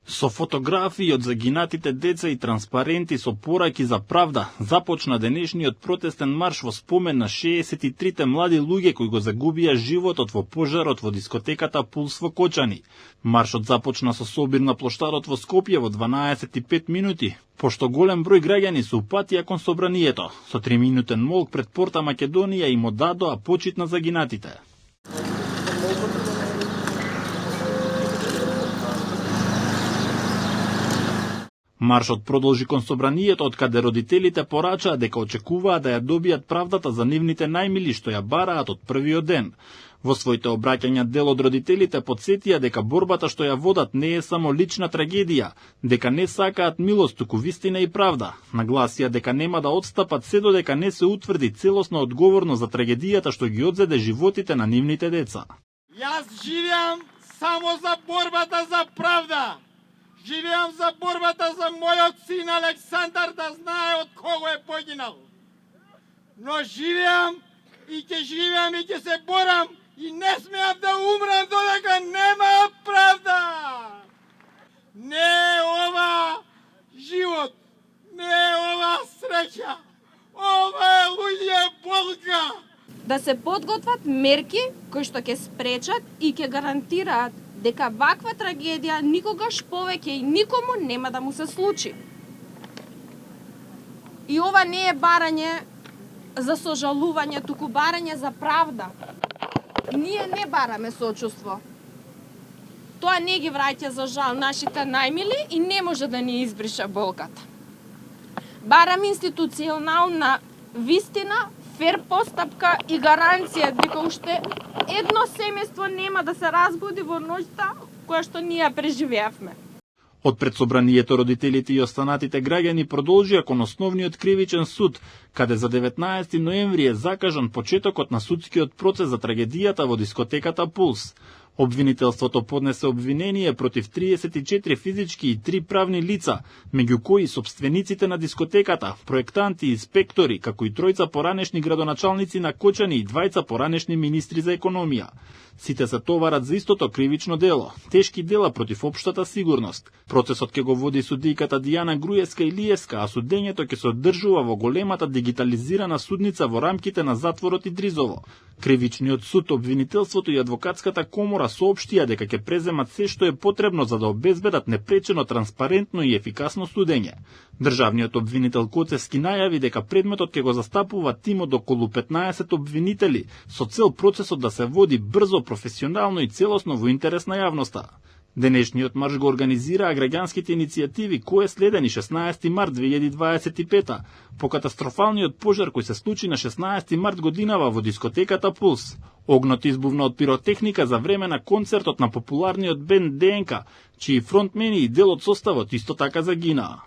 Со фотографии од загинатите деца и транспаренти со пораки за правда, започна денешниот протестен марш во спомен на 63-те млади луѓе кои го загубија животот во пожарот во дискотеката Пулс во Кочани. Маршот започна со собир на плоштадот во Скопје во 12:05 минути, пошто голем број граѓани се упатија кон собранието. Со 3-минутен молк пред порта Македонија им одадоа почит на загинатите. Маршот продолжи кон собранието, од каде родителите порачаа дека очекуваат да ја добијат правдата за нивните најмили што ја бараат од првиот ден. Во своите обраќања дел од родителите потсетија дека борбата што ја водат не е само лична трагедија, дека не сакаат милост, туку вистина и правда. Нагласија дека нема да отстапат се додека не се утврди целосна одговорност за трагедијата што ги одзеде животите на нивните деца. Јас живеам само за борбата за правда. Живеам за борбата за мојот син Александар да знае од кого е погинал. Но живеам и ќе се борам и не смеам да умрам додека нема правда. Не е ова живот, не е ова среќа, ова е луѓе болка. Да се подготват мерки кои што ќе спречат и ќе гарантираат дека ваква трагедија никогаш повеќе и никому нема да му се случи. И ова не е барање за сожалување, туку барање за правда. Ние не бараме сочувство. Тоа не ги враќа за жал нашите најмили и не може да ни избриша болката. Бараме институционална вистина, фер постапка и гаранција дека уште едно семејство нема да се разбуди во ноќта која што ние преживеавме. Од пред собранието родителите и останатите граѓани продолжија кон основниот кривичен суд, каде за 19 ноември е закажан почетокот на судскиот процес за трагедијата во дискотеката Пулс. Обвинителството поднесе обвинение против 34 физички и 3 правни лица, меѓу кои собствениците на дискотеката, проектанти и инспектори, како и тројца поранешни градоначалници на Кочани и двајца поранешни министри за економија. Сите се товарат за истото кривично дело, тешки дела против општата сигурност. Процесот ќе го води судијката Дијана Груевска-Илиевска, а судењето ќе се одржува во големата дигитализирана судница во рамките на затворот Идризово. Кривичниот суд, обвинителството и адвокатската комора соопштија дека ќе преземат се што е потребно за да обезбедат непречено, транспарентно и ефикасно судење. Државниот обвинител Коцевски најави дека предметот ќе го застапува тим од околу 15 обвинители со цел процесот да се води брзо, професионално и целосно во интерес на јавноста. Денешниот марш го организираа граѓанските иницијативи кои следени 16 март 2025 по катастрофалниот пожар кој се случи на 16 март годинава во дискотеката Пулс. Огнот избувна од пиротехника за време на концертот на популарниот бенд ДНК, чии фронтмени и дел од составот исто така загинаа.